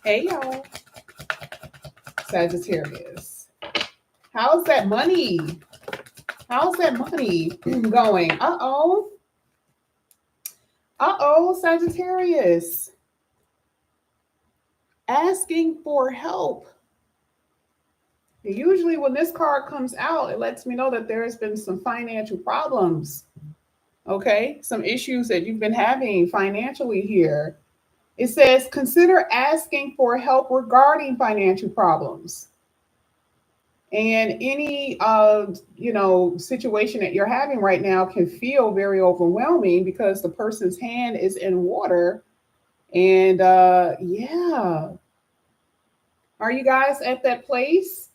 Hey, y'all. Sagittarius. How's that money? How's that money going? Uh-oh. Uh-oh, Sagittarius. Asking for help. Usually when this card comes out, it lets me know that there has been some financial problems. Okay, some issues that you've been having financially here. It says, consider asking for help regarding financial problems. And any situation that you're having right now can feel very overwhelming because the person's hand is in water. And yeah, are you guys at that place?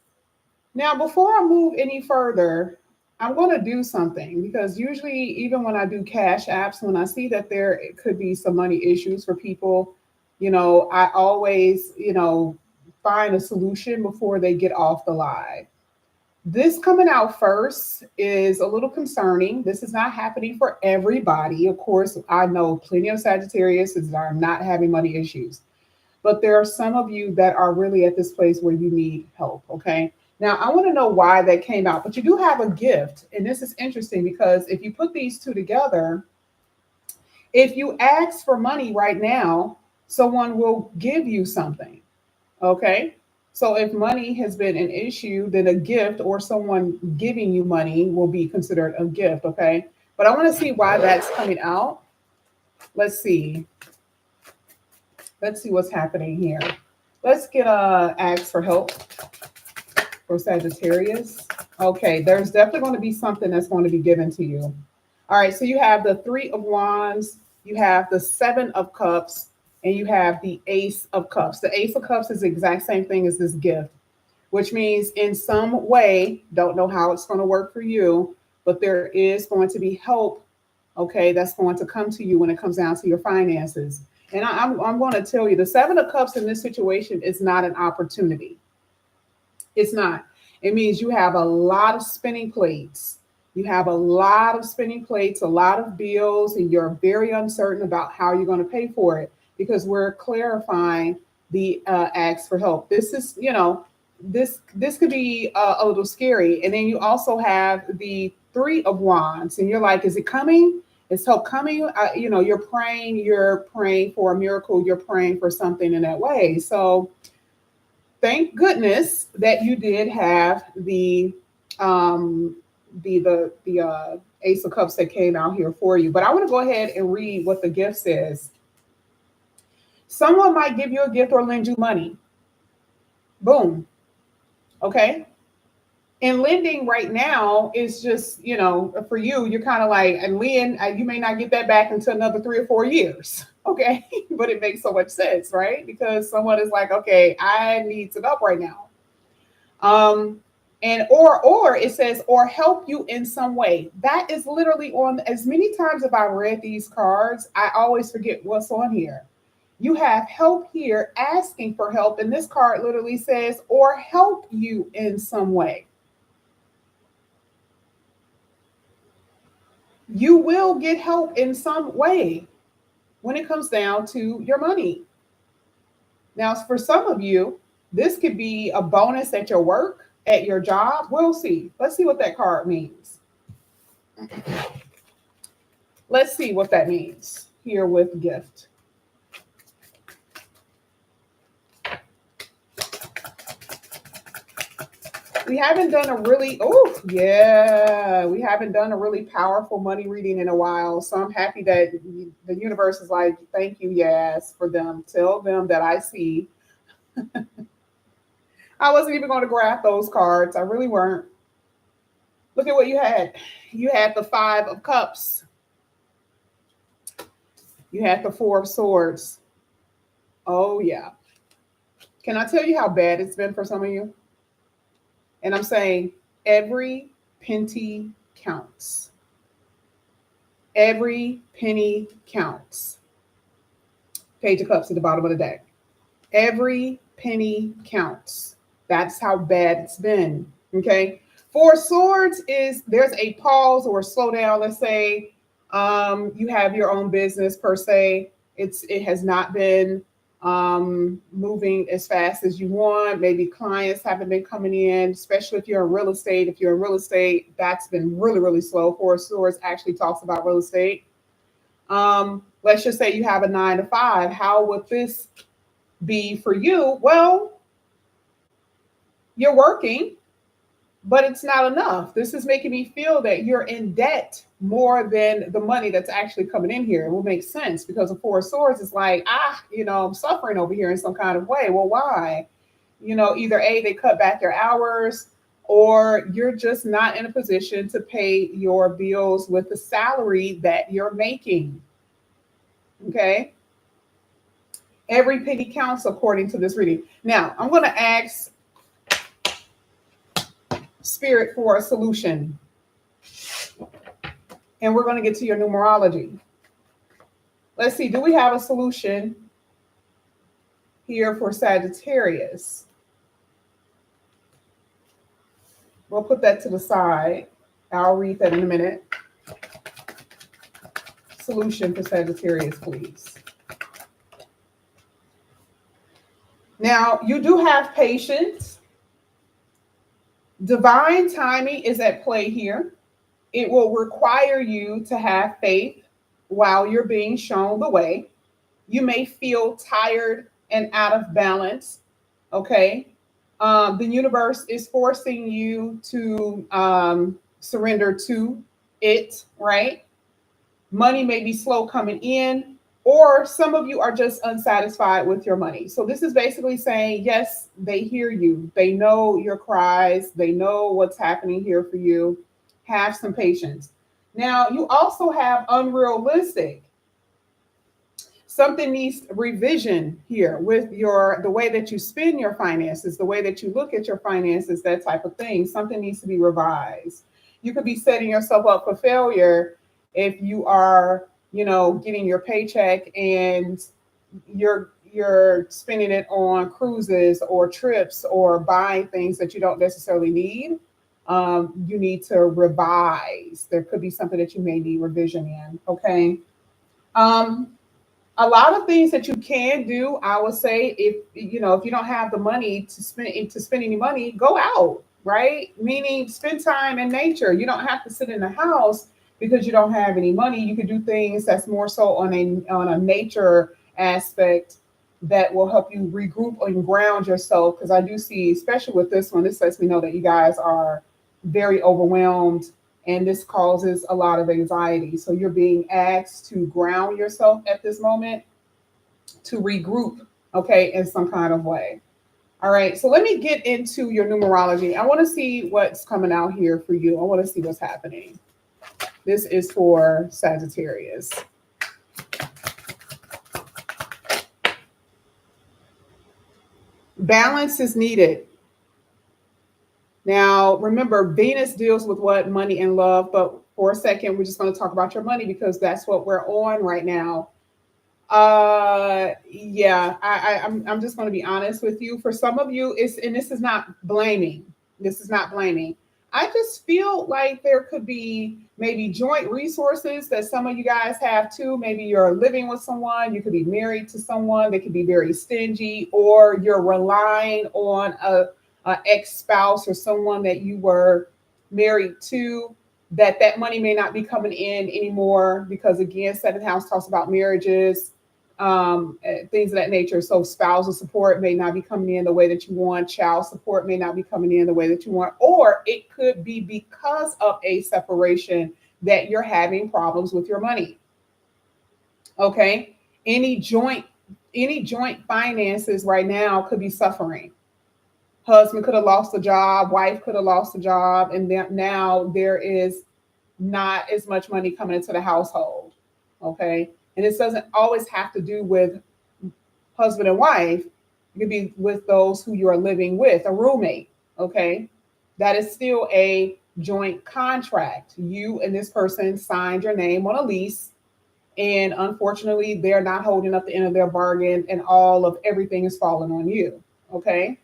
Now, before I move any further, I'm going to do something because usually, even when I do cash apps, when I see that there could be some money issues for people, I always, find a solution before they get off the live. This coming out first is a little concerning. This is not happening for everybody. Of course, I know plenty of Sagittarius that are not having money issues, but there are some of you that are really at this place where you need help. Okay. Now, I want to know why that came out, but you do have a gift. And this is interesting because if you put these two together, if you ask for money right now, someone will give you something. Okay. So if money has been an issue, then a gift or someone giving you money will be considered a gift. Okay. But I want to see why that's coming out. Let's see. Let's see what's happening here. Let's get a ask for help for Sagittarius. Okay, there's definitely going to be something that's going to be given to you. All right, so you have the Three of Wands, you have the Seven of Cups, and you have the Ace of Cups. The Ace of Cups is the exact same thing as this gift, which means in some way, don't know how it's going to work for you, but there is going to be help, okay, that's going to come to you when it comes down to your finances. And I'm going to tell you, the Seven of Cups in this situation is not an opportunity. It's not. It means you have a lot of spinning plates. You have a lot of spinning plates, a lot of bills, and you're very uncertain about how you're going to pay for it because we're clarifying the ask for help. This is, this could be a little scary. And then you also have the Three of Wands, and you're like, is it coming? Is help coming? You're praying for a miracle. You're praying for something in that way. So thank goodness that you did have the Ace of Cups that came out here for you. But I want to go ahead and read what the gift says. Someone might give you a gift or lend you money. Boom. Okay. And lending right now is just, for you, you're kind of like, and lend, you may not get that back until another 3 or 4 years. Okay. But it makes so much sense, right? Because someone is like, okay, I need some help right now. And or it says, or help you in some way. That is literally on, as many times as I read these cards, I always forget what's on here. You have help here, asking for help. And this card literally says, or help you in some way. You will get help in some way when it comes down to your money. Now, for some of you, this could be a bonus at your work, at your job. We'll see. Let's see what that card means. Let's see what that means here with gift. We haven't done a really, we haven't done a really powerful money reading in a while. So I'm happy that the universe is like, thank you, yes, for them. Tell them that I see. I wasn't even going to graph those cards. I really weren't. Look at what you had. You had the Five of Cups. You had the Four of Swords. Oh, yeah. Can I tell you how bad it's been for some of you? And I'm saying every penny counts. Every penny counts. Page of Cups at the bottom of the deck. Every penny counts. That's how bad it's been. Okay. Four of Swords is there's a pause or a slowdown. Let's say you have your own business per se. It has not been moving as fast as you want. Maybe clients haven't been coming in, especially if you're in real estate. If you're in real estate, that's been really, really slow. Four of Swords actually talks about real estate. Let's just say you have a 9 to 5. How would this be for you? Well, you're working, but it's not enough. This is making me feel that you're in debt more than the money that's actually coming in here. It will make sense because the Four of Swords is like, I'm suffering over here in some kind of way. Well, why? Either A, they cut back your hours, or you're just not in a position to pay your bills with the salary that you're making. Okay? Every penny counts according to this reading. Now, I'm going to ask Spirit for a solution. And we're going to get to your numerology. Let's see, do we have a solution here for Sagittarius? We'll put that to the side. I'll read that in a minute. Solution for Sagittarius, please. Now, you do have patience. Divine timing is at play here. It will require you to have faith while you're being shown the way. You may feel tired and out of balance, okay? The universe is forcing you to surrender to it, right? Money may be slow coming in, or some of you are just unsatisfied with your money. So this is basically saying, yes, they hear you. They know your cries. They know what's happening here for you. Have some patience. Now, you also have unrealistic. Something needs revision here with the way that you spend your finances, the way that you look at your finances, that type of thing. Something needs to be revised. You could be setting yourself up for failure if you are, getting your paycheck and you're spending it on cruises or trips or buying things that you don't necessarily need. You need to revise. There could be something that you may need revision in. Okay. A lot of things that you can do, I would say, if you don't have the money to spend any money, go out, right? Meaning spend time in nature. You don't have to sit in the house because you don't have any money. You could do things that's more so on a nature aspect that will help you regroup and ground yourself. Because I do see, especially with this one, this lets me know that you guys are very overwhelmed, and this causes a lot of anxiety. So you're being asked to ground yourself at this moment, to regroup, okay, in some kind of way. All right, so let me get into your numerology. I want to see what's coming out here for you. I want to see what's happening. This is for Sagittarius. Balance is needed. Now, remember, Venus deals with what? Money and love. But for a second, we're just going to talk about your money because that's what we're on right now. I'm just going to be honest with you. For some of you, and this is not blaming. This is not blaming. I just feel like there could be maybe joint resources that some of you guys have too. Maybe you're living with someone. You could be married to someone. They could be very stingy, or you're relying on a ex-spouse or someone that you were married to, that money may not be coming in anymore because, again, seventh house talks about marriages, things of that nature. So spousal support may not be coming in the way that you want. Child support may not be coming in the way that you want. Or it could be because of a separation that you're having problems with your money. Okay? Any joint finances right now could be suffering. Husband could have lost a job, wife could have lost a job, and now there is not as much money coming into the household, okay? And this doesn't always have to do with husband and wife. It could be with those who you are living with, a roommate, okay? That is still a joint contract. You and this person signed your name on a lease, and unfortunately, they're not holding up the end of their bargain, and all of everything is falling on you, okay?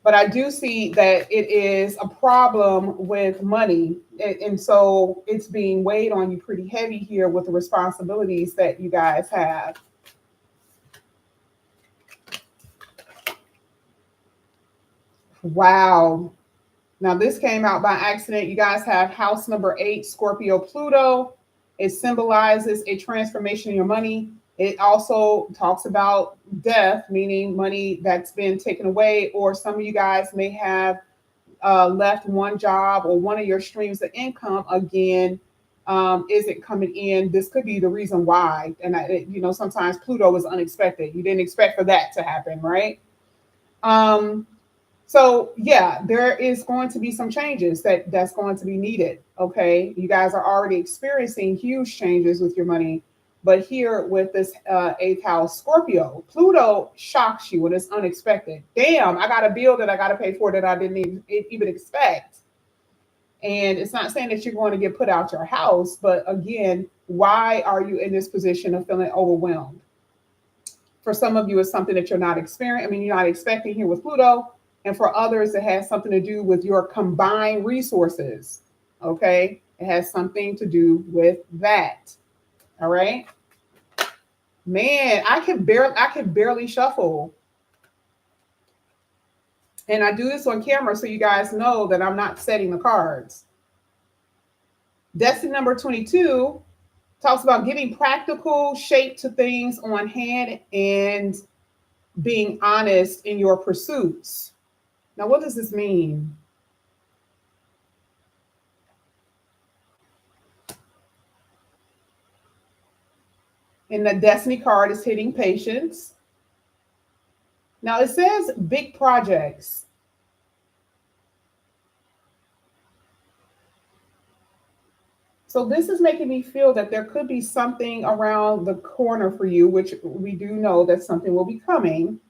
But I do see that it is a problem with money. And so it's being weighed on you pretty heavy here with the responsibilities that you guys have. Wow. Now, this came out by accident. You guys have house number 8, Scorpio Pluto. It symbolizes a transformation in your money. It also talks about death, meaning money that's been taken away, or some of you guys may have left one job or one of your streams of income again isn't coming in. This could be the reason why. And, sometimes Pluto is unexpected. You didn't expect for that to happen, right? So yeah, there is going to be some changes that's going to be needed. Okay, you guys are already experiencing huge changes with your money, but here with this 8th house Scorpio, Pluto shocks you when it's unexpected. Damn, I got a bill that I got to pay for that I didn't even expect. And it's not saying that you're going to get put out your house, but again, why are you in this position of feeling overwhelmed? For some of you, it's something that you're not experiencing. I mean, you're not expecting here with Pluto. And for others, it has something to do with your combined resources. Okay. It has something to do with that. All right. Man, I can barely shuffle. And I do this on camera so you guys know that I'm not setting the cards. Destiny number 22 talks about giving practical shape to things on hand and being honest in your pursuits. Now, what does this mean? And the Destiny card is hitting patience. Now, it says big projects. So this is making me feel that there could be something around the corner for you, which we do know that something will be coming.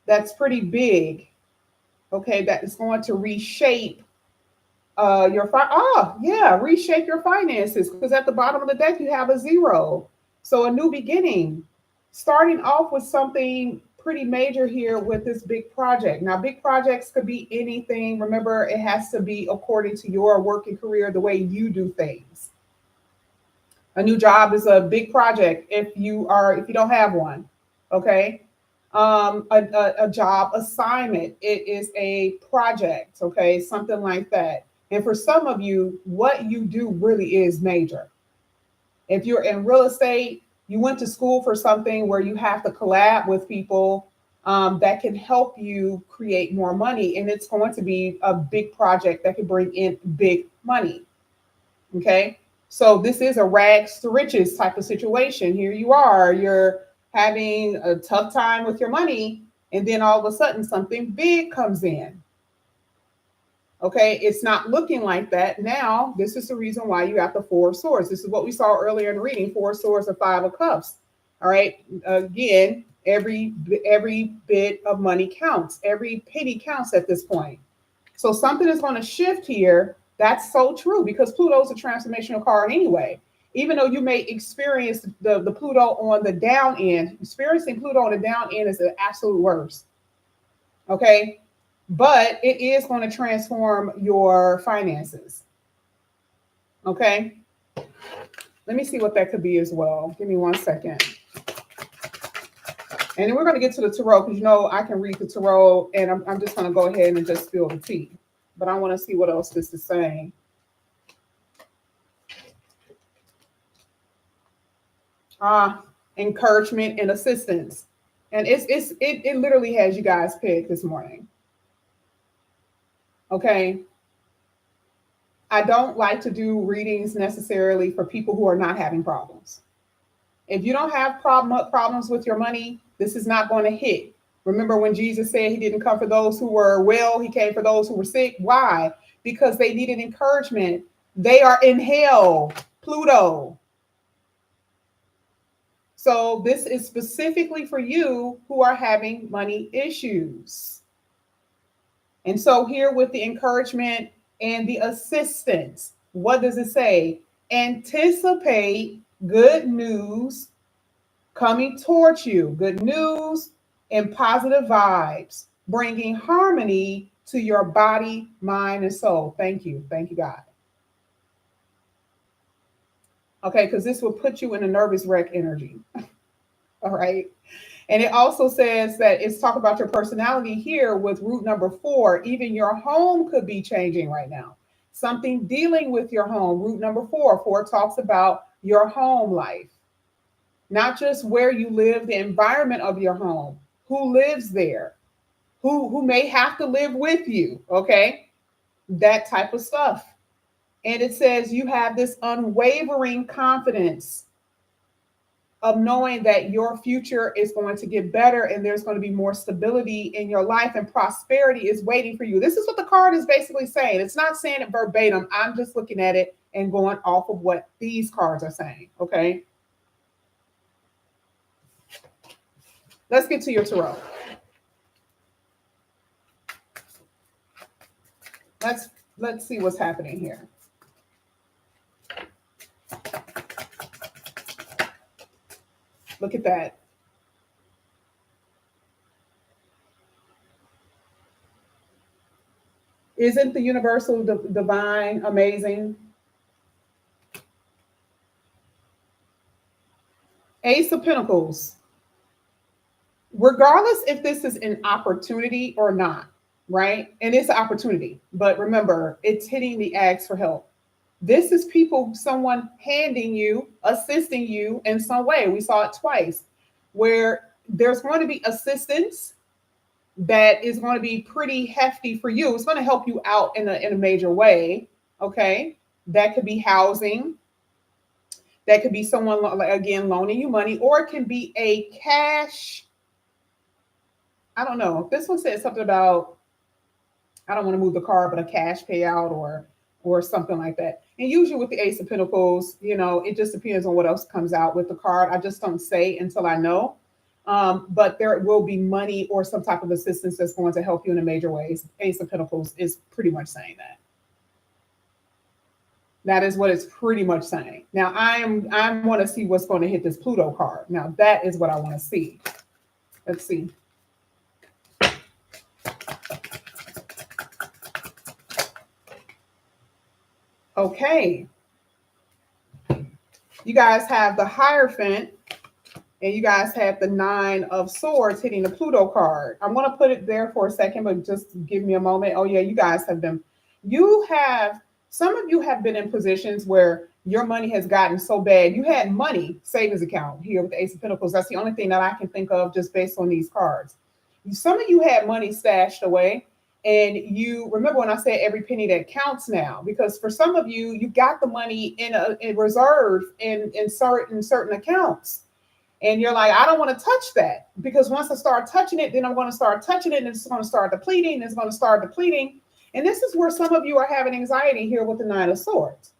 That's pretty big. Okay, that is going to reshape reshape your finances, because at the bottom of the deck you have a 0. So a new beginning, starting off with something pretty major here with this big project. Now, big projects could be anything. Remember, it has to be according to your working career, the way you do things. A new job is a big project if you don't have one. Okay. A job assignment, it is a project. Okay, something like that. And for some of you, what you do really is major. If you're in real estate, you went to school for something where you have to collab with people that can help you create more money. And it's going to be a big project that can bring in big money. Okay. So this is a rags to riches type of situation. Here you are, you're having a tough time with your money, and then all of a sudden something big comes in. Okay, it's not looking like that. Now, this is the reason why you got the 4 of swords. This is what we saw earlier in the reading, 4 swords and 5 of cups. All right, again, every bit of money counts. Every penny counts at this point. So something is going to shift here. That's so true, because Pluto is a transformational card anyway. Even though you may experience the Pluto on the down end, experiencing Pluto on the down end is the absolute worst. Okay, but it is going to transform your finances. Okay, let me see what that could be as well. Give me 1 second. And then we're going to get to the tarot, because I can read the tarot, and I'm just going to go ahead and just spill the tea. But I want to see what else this is saying. Encouragement and assistance. And it literally has you guys picked this morning. Okay. I don't like to do readings necessarily for people who are not having problems. If you don't have problems with your money, this is not going to hit. Remember when Jesus said he didn't come for those who were well, he came for those who were sick. Why? Because they needed encouragement. They are in hell, Pluto. So this is specifically for you who are having money issues. And so here with the encouragement and the assistance, what does it say? Anticipate good news coming towards you. Good news and positive vibes, bringing harmony to your body, mind, and soul. Thank you. Thank you, God. Okay, because this will put you in a nervous wreck energy. All right. And it also says that it's talk about your personality here with root number 4. Even your home could be changing right now. Something dealing with your home. Root number 4. 4 talks about your home life, not just where you live, the environment of your home, who lives there, who may have to live with you. Okay, that type of stuff. And it says you have this unwavering confidence of knowing that your future is going to get better and there's going to be more stability in your life and prosperity is waiting for you. This is what the card is basically saying. It's not saying it verbatim. I'm just looking at it and going off of what these cards are saying. Okay. Let's get to your tarot. Let's see what's happening here. Look at that. Isn't the universal divine amazing? Ace of Pentacles. Regardless if this is an opportunity or not, right? And it's an opportunity, but remember, it's hitting the axe for help. This is someone handing you, assisting you in some way. We saw it twice, where there's going to be assistance that is going to be pretty hefty for you. It's going to help you out in a major way. Okay. That could be housing. That could be someone, again, loaning you money, or it can be a cash. I don't know. This one said something about, I don't want to move the card, but a cash payout or something like that. And usually with the Ace of Pentacles, it just depends on what else comes out with the card. I just don't say until I know. But there will be money or some type of assistance that's going to help you in a major ways. Ace of Pentacles is pretty much saying that. That is what it's pretty much saying. Now, I want to see what's going to hit this Pluto card. Now, that is what I want to see. Let's see. Okay. You guys have the Hierophant, and you guys have the 9 of Swords hitting the Pluto card. I'm going to put it there for a second, but just give me a moment. Oh, yeah, you guys have been. Some of you have been in positions where your money has gotten so bad. You had money, savings account here with the Ace of Pentacles. That's the only thing that I can think of just based on these cards. Some of you had money stashed away. And you remember when I said every penny that counts now, because for some of you, you got the money in reserve in certain accounts. And you're like, I don't want to touch that, because once I start touching it, then I'm going to start touching it and it's going to start depleting. It's going to start depleting. And this is where some of you are having anxiety here with the 9 of Swords.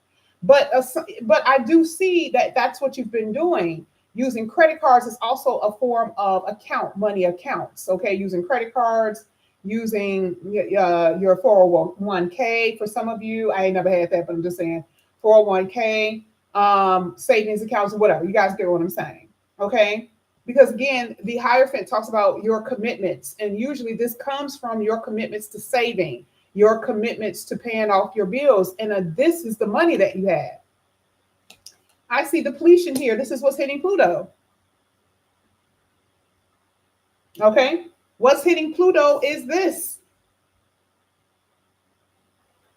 But I do see that that's what you've been doing. Using credit cards is also a form of money accounts. Okay, using credit cards, using your 401k. For some of you, I ain't never had that, but I'm just saying 401k, savings accounts, whatever. You guys get what I'm saying. Okay. Because again, the Hierophant talks about your commitments. And usually this comes from your commitments to saving, your commitments to paying off your bills. And this is the money that you have. I see depletion here. This is what's hitting Pluto. Okay. What's hitting Pluto is this.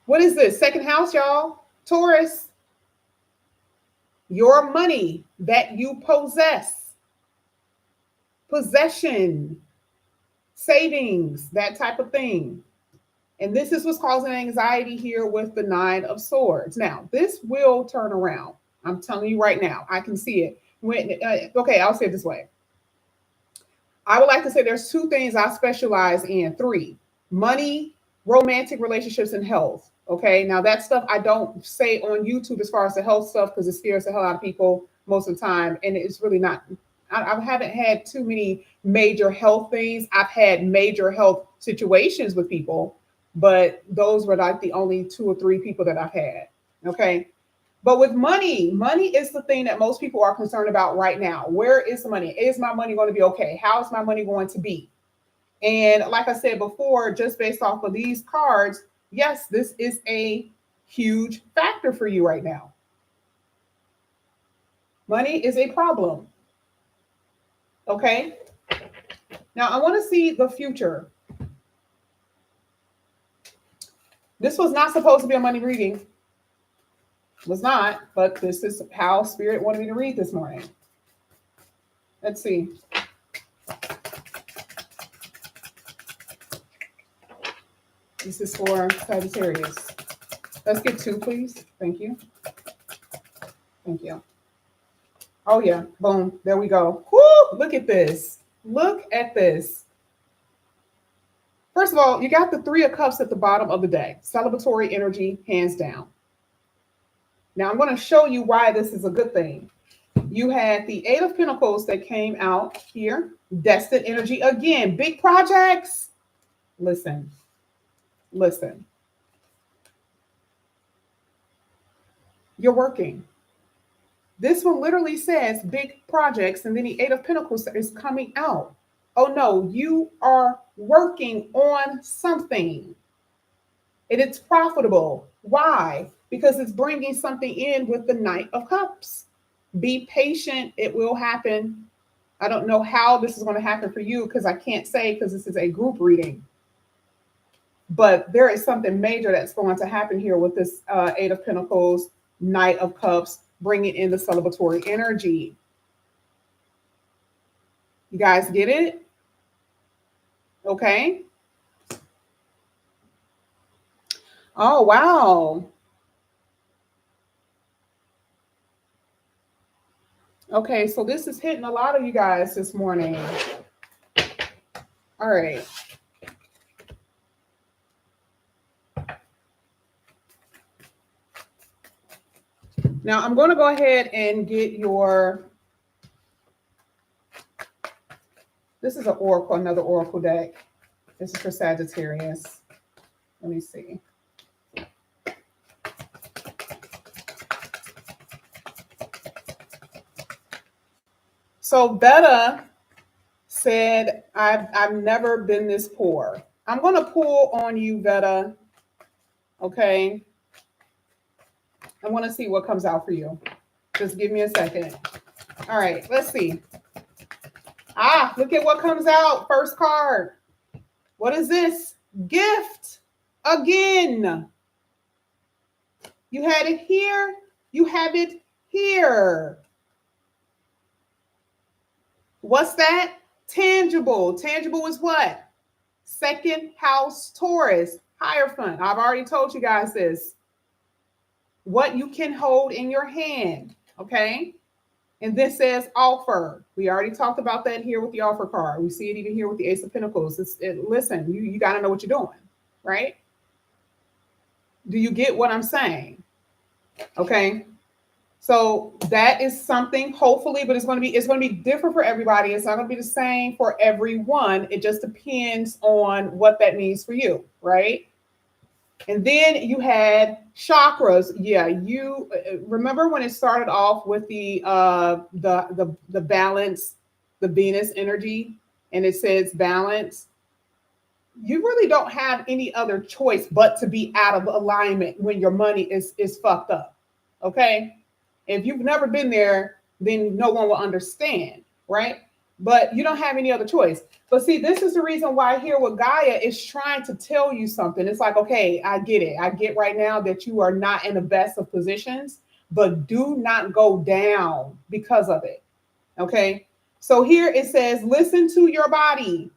What is this? Second house, y'all. Taurus. Your money that you possess. Possession. Savings. That type of thing. And this is what's causing anxiety here with the 9 of Swords. Now, this will turn around. I'm telling you right now. I can see it. Okay, I'll say it this way. I would like to say there's 2 things I specialize in. 3: money, romantic relationships, and health. Okay, now that stuff I don't say on YouTube as far as the health stuff, because it scares the hell out of people most of the time. And it's really not, I haven't had too many major health things. I've had major health situations with people, but those were like the only 2 or 3 people that I've had. Okay. But with money is the thing that most people are concerned about right now. Where is the money? Is my money going to be okay? How is my money going to be? And like I said before, just based off of these cards, yes, this is a huge factor for you right now. Money is a problem. Okay. Now, I want to see the future. This was not supposed to be a money reading. It was not, but this is how Spirit wanted me to read this morning. Let's see. This is for Sagittarius. Let's get 2, please. Thank you. Thank you. Oh, yeah. Boom. There we go. Woo! Look at this. Look at this. First of all, you got the 3 of Cups at the bottom of the deck. Celebratory energy, hands down. Now, I'm going to show you why this is a good thing. You had the 8 of Pentacles that came out here. Destined energy. Again, big projects. Listen. Listen. You're working. This one literally says big projects, and then the 8 of Pentacles is coming out. Oh no, you are working on something. And it's profitable. Why? Because it's bringing something in with the Knight of Cups. Be patient. It will happen. I don't know how this is going to happen for you because I can't say because this is a group reading. But there is something major that's going to happen here with this 8 of Pentacles, Knight of Cups, bringing in the celebratory energy. You guys get it? Okay. Oh, wow. Okay, so this is hitting a lot of you guys this morning. All right. Now I'm going to go ahead and get your, this is an oracle, another oracle deck. This is for Sagittarius. Let me see. So Betta said, I've never been this poor. I'm going to pull on you, Betta. Okay. I want to see what comes out for you. Just give me a second. All right, let's see. Ah, look at what comes out. First card. What is this? Gift. Again. You had it here. You have it here. What's that? Tangible. Tangible is what? Second house Taurus. Hierophant. I've already told you guys this. What you can hold in your hand. Okay. And this says offer. We already talked about that here with the offer card. We see it even here with the Ace of Pentacles. Listen, you got to know what you're doing, right? Do you get what I'm saying? Okay. So that is something, hopefully, but it's going to be different for everybody. It's not going to be the same for everyone. It just depends on what that means for you, right? And then you had chakras. Yeah, you remember when it started off with the balance, the Venus energy, and it says balance. You really don't have any other choice but to be out of alignment when your money is fucked up. Okay, if you've never been there, then no one will understand, right? But you don't have any other choice. But see, this is the reason why here with Gaia is trying to tell you something. It's like, okay, I get it. I get right now that you are not in the best of positions, but do not go down because of it. Okay. So here it says, listen to your body.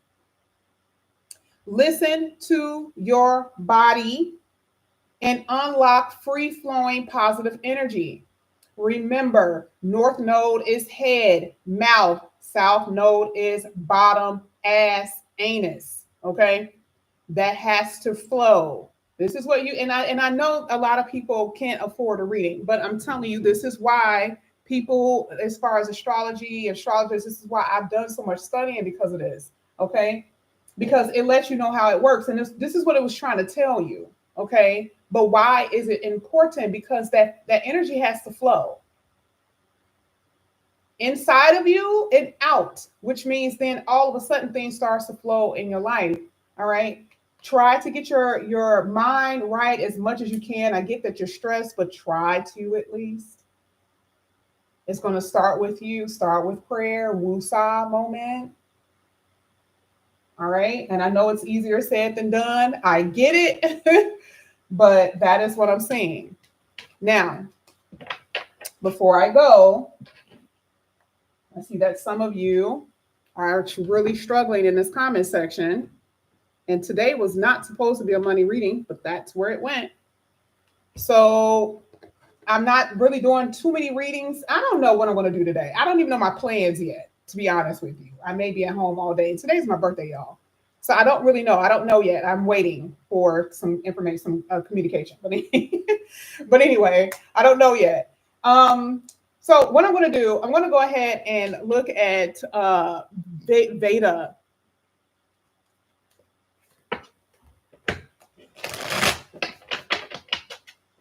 Listen to your body and unlock free-flowing positive energy. Remember, North Node is head, mouth. South Node is bottom, ass, anus. Okay, that has to flow. This is what you and I know a lot of people can't afford a reading, but I'm telling you, this is why people, as far as astrology, astrologers, this is why I've done so much studying because of this. Okay, because it lets you know how it works, and this is what it was trying to tell you. Okay, but why is it important? Because that energy has to flow inside of you and out, which means then all of a sudden things starts to flow in your life. All right. Try to get your mind right as much as you can. I get that you're stressed, but try to at least. It's going to start with you. Start with prayer, woosah moment. All right. And I know it's easier said than done. I get it. But that is what I'm saying. Now, before I go, I see that some of you are really struggling in this comment section. And today was not supposed to be a money reading, but that's where it went. So I'm not really doing too many readings. I don't know what I'm going to do today. I don't even know my plans yet, to be honest with you. I may be at home all day. Today's my birthday, y'all. So I don't really know. I don't know yet. I'm waiting for some information, some communication. But anyway, I don't know yet. So what I'm going to do, I'm going to go ahead and look at Veda.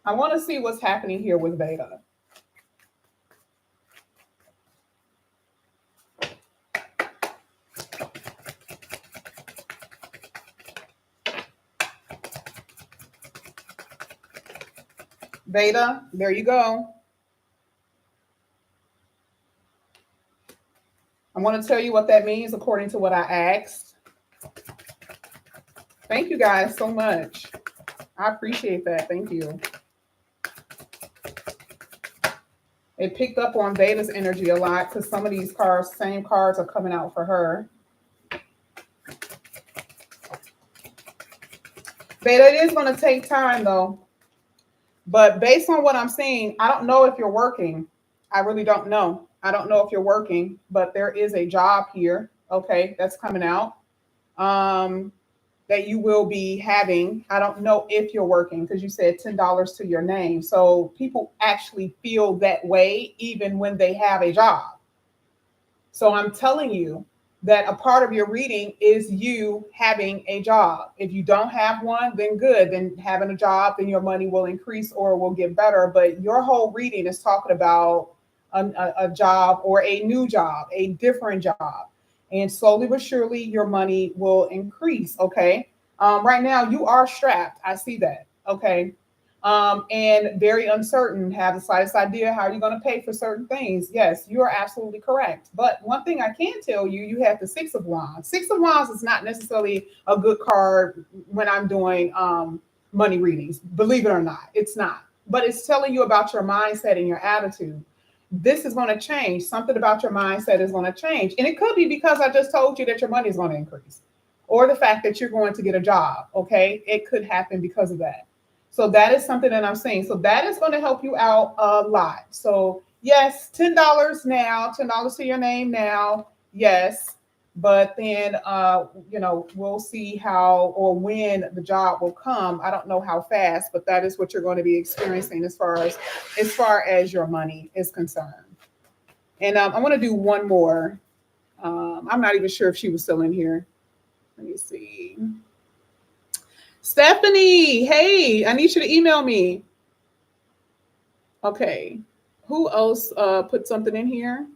I want to see what's happening here with Veda. Veda, there you go. I want to tell you what that means according to what I asked. Thank you guys so much. I appreciate that. Thank you. It picked up on Veda's energy a lot because some of these cards, same cards, are coming out for her. Veda, it is going to take time though. But based on what I'm seeing, I don't know if you're working. I really don't know. I don't know if you're working, but there is a job here. Okay, that's coming out. That you will be having. I don't know if you're working because you said $10 to your name. So people actually feel that way even when they have a job. So I'm telling you that a part of your reading is you having a job. If you don't have one, then good. Then having a job, then your money will increase or will get better. But your whole reading is talking about a job or a new job, a different job. And slowly but surely, your money will increase. Okay. Right now, you are strapped. I see that. Okay. And very uncertain, have the slightest idea how you're going to pay for certain things. Yes, you are absolutely correct. But one thing I can tell you, you have the Six of Wands. Six of Wands is not necessarily a good card when I'm doing money readings. Believe it or not, it's not. But it's telling you about your mindset and your attitude. This is going to change. Something about your mindset is going to change. And it could be because I just told you that your money is going to increase or the fact that you're going to get a job. Okay. It could happen because of that. So that is something that I'm saying. So that is going to help you out a lot. So yes, $10 now, $10 to your name now. Yes. But then, we'll see how or when the job will come. I don't know how fast, but that is what you're going to be experiencing as far as your money is concerned. And I want to do one more. I'm not even sure if she was still in here. Let me see. Stephanie, hey, I need you to email me. Okay. Who else put something in here?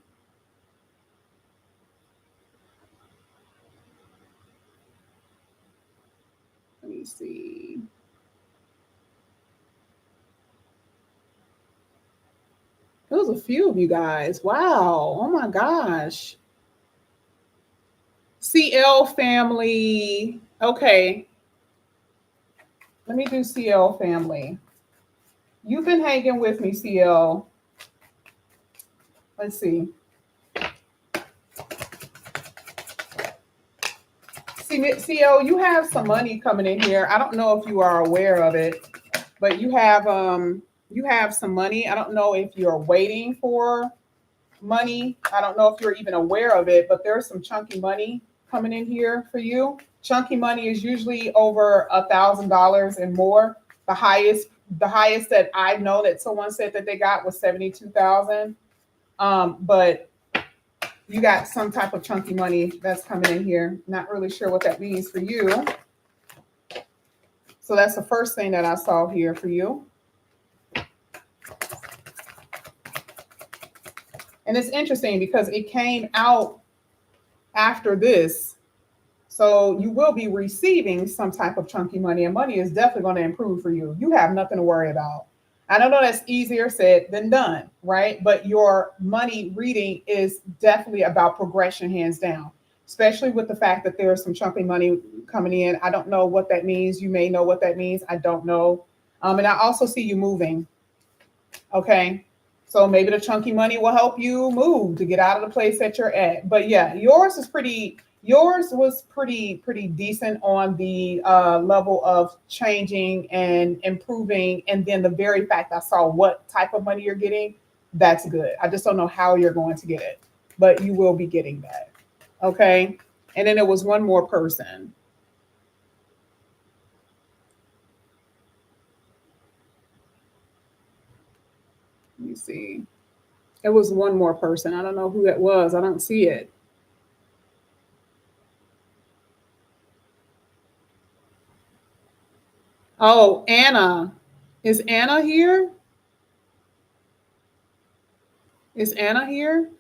Let me see. There was a few of you guys. Wow. Oh my gosh. CL family. Okay. Let me do CL family. You've been hanging with me, CL. Let's see. CL, you have some money coming in here. I don't know if you are aware of it, but you have some money. I don't know if you're waiting for money. I don't know if you're even aware of it, but there's some chunky money coming in here for you. Chunky money is usually over $1,000 and more. The highest that I know that someone said that they got was 72,000. But you got some type of chunky money that's coming in here. Not really sure what that means for you. So that's the first thing that I saw here for you. And it's interesting because it came out after this. So you will be receiving some type of chunky money, and money is definitely going to improve for you. You have nothing to worry about. I don't know that's easier said than done, right? But your money reading is definitely about progression, hands down. especially with the fact that there's some chunky money coming in. I don't know what that means. You may know what that means. I don't know. And I also see you moving. Okay. So maybe the chunky money will help you move to get out of the place that you're at. But yeah, yours was pretty decent on the level of changing and improving. And then the very fact I saw what type of money you're getting, that's good. I just don't know how you're going to get it, but you will be getting that. Okay. And then there was one more person. Let me see. It was one more person. I don't know who that was. I don't see it. Oh, Anna. Is Anna here? Is Anna here?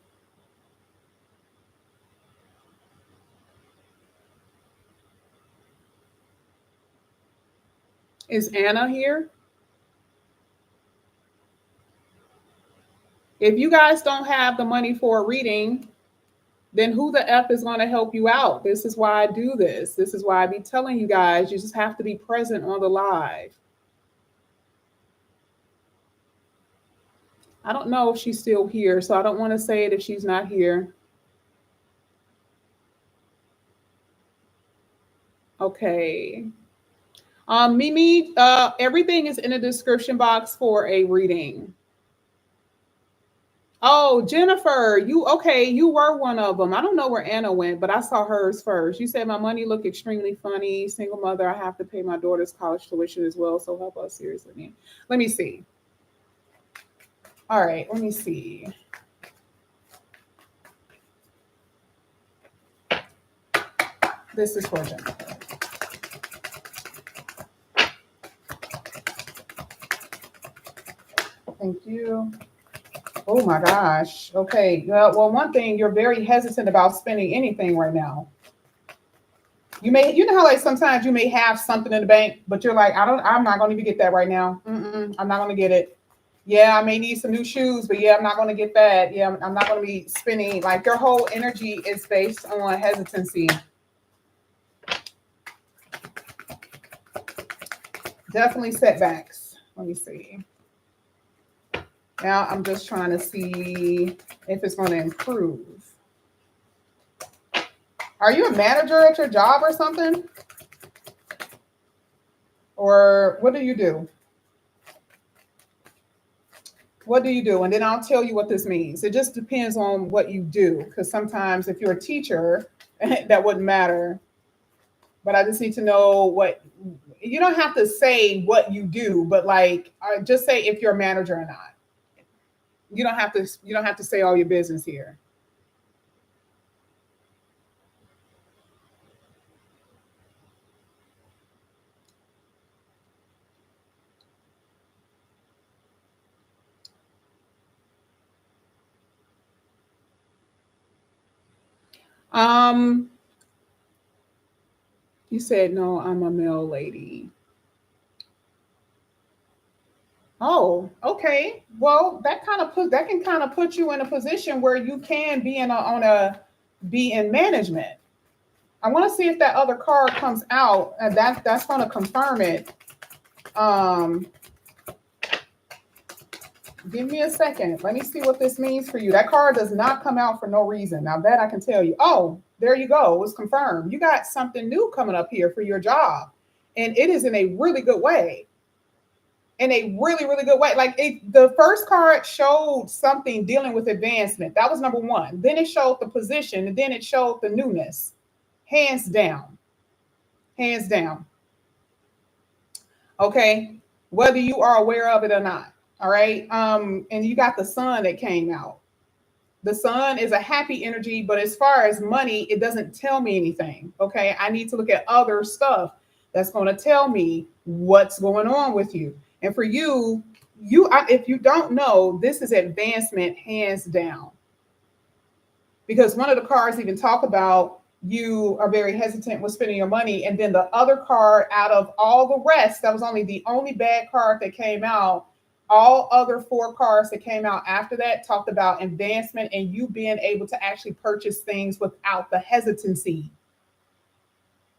Is Anna here? If you guys don't have the money for a reading, then who the F is going to help you out? This is why I do this. This is why I be telling you guys, you just have to be present on the live. I don't know if she's still here, so I don't want to say it if she's not here. Okay. Mimi, everything is in the description box for a reading. Oh, Jennifer, you were one of them. I don't know where Anna went, but I saw hers first. You said my money look extremely funny. Single mother, I have to pay my daughter's college tuition as well, so help us seriously. Let me see. All right, let me see. This is for Jennifer. Thank you. Oh my gosh. Okay. Well, one thing, you're very hesitant about spending anything right now. You know how like sometimes you may have something in the bank, but you're like, I'm not going to even get that right now. I'm not going to get it. Yeah, I may need some new shoes, but yeah, I'm not going to get that. Yeah, I'm not going to be spending. Like your whole energy is based on hesitancy. Definitely setbacks. Let me see. Now I'm just trying to see if it's going to improve. Are you a manager at your job or something? Or what do you do? What do you do? And then I'll tell you what this means. It just depends on what you do. Because sometimes if you're a teacher, that wouldn't matter. But I just need to know what, you don't have to say what you do, but like, just say if you're a manager or not. You don't have to say all your business here. You said no, I'm a male lady. Oh, okay. Well, that can kind of put you in a position where you can be be in management. I want to see if that other card comes out, and that's going to confirm it. Give me a second. Let me see what this means for you. That card does not come out for no reason. Now that I can tell you. Oh, there you go. It was confirmed. You got something new coming up here for your job, and it is in a really good way. In a really, really good way. Like the first card showed something dealing with advancement. That was number one. Then it showed the position, and then it showed the newness. Hands down. Hands down. Okay. Whether you are aware of it or not. All right. And you got the sun that came out. The sun is a happy energy, but as far as money, it doesn't tell me anything. Okay. I need to look at other stuff that's going to tell me what's going on with you. And for you, if you don't know, this is advancement hands down. Because one of the cards even talk about you are very hesitant with spending your money. And then the other card out of all the rest, that was the only bad card that came out, All other 4 cards that came out after that talked about advancement and you being able to actually purchase things without the hesitancy.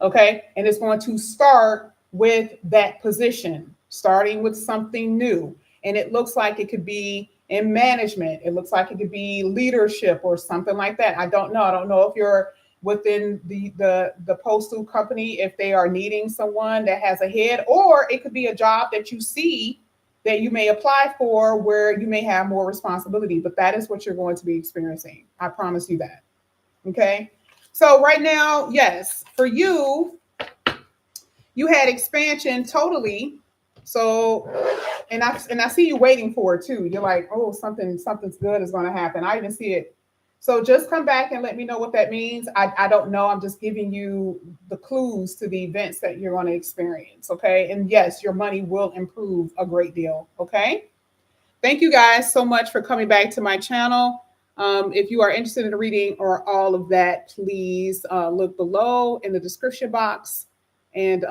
Okay. And it's going to start with that position, starting with something new. And it looks like it could be in management. It looks like it could be leadership or something like that. I don't know. I don't know if you're within the postal company, if they are needing someone that has a head, or it could be a job that you see that you may apply for where you may have more responsibility. But that is what you're going to be experiencing. I promise you that. Okay. So right now, yes, for you, you had expansion totally. So, and I see you waiting for it too. You're like, oh, something's good is going to happen. I even see it. So just come back and let me know what that means. I don't know. I'm just giving you the clues to the events that you're going to experience. Okay. And yes, your money will improve a great deal. Okay. Thank you guys so much for coming back to my channel. If you are interested in reading or all of that, please look below in the description box. And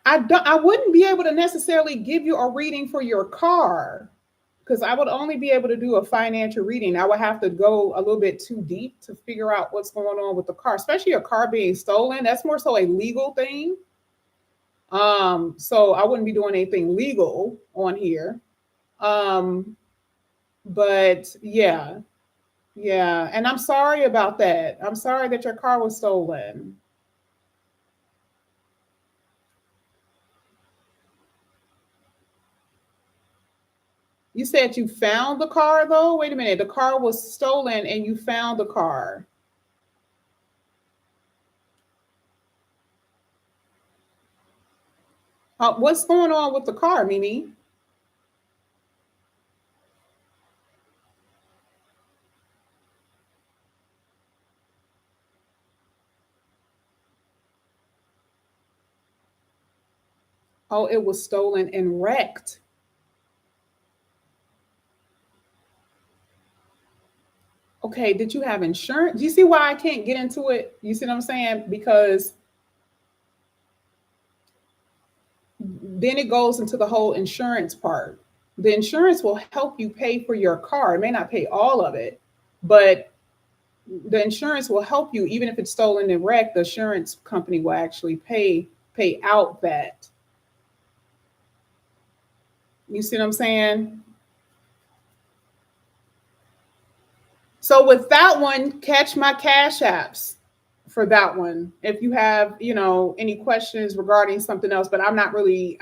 I wouldn't be able to necessarily give you a reading for your car because I would only be able to do a financial reading. I would have to go a little bit too deep to figure out what's going on with the car, especially a car being stolen. That's more so a legal thing. So I wouldn't be doing anything legal on here. But yeah. And I'm sorry about that. I'm sorry that your car was stolen. You said you found the car though? Wait a minute. The car was stolen and you found the car. What's going on with the car, Mimi? Oh, it was stolen and wrecked. Okay, did you have insurance? Do you see why I can't get into it? You see what I'm saying? Because then it goes into the whole insurance part. The insurance will help you pay for your car. It may not pay all of it, but the insurance will help you. Even if it's stolen and wrecked, the insurance company will actually pay out that. You see what I'm saying? So with that one, catch my cash apps for that one. If you have, any questions regarding something else, but I'm not really,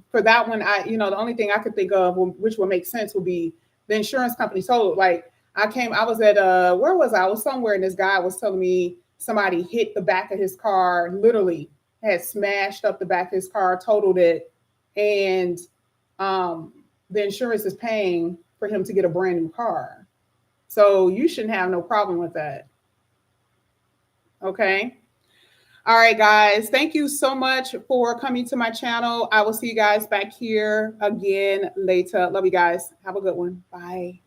for that one, the only thing I could think of, which would make sense, would be the insurance company. So like I was at, where was I? I was somewhere and this guy was telling me somebody hit the back of his car, literally had smashed up the back of his car, totaled it. And the insurance is paying for him to get a brand new car. So you shouldn't have no problem with that. Okay. All right, guys. Thank you so much for coming to my channel. I will see you guys back here again later. Love you guys. Have a good one. Bye.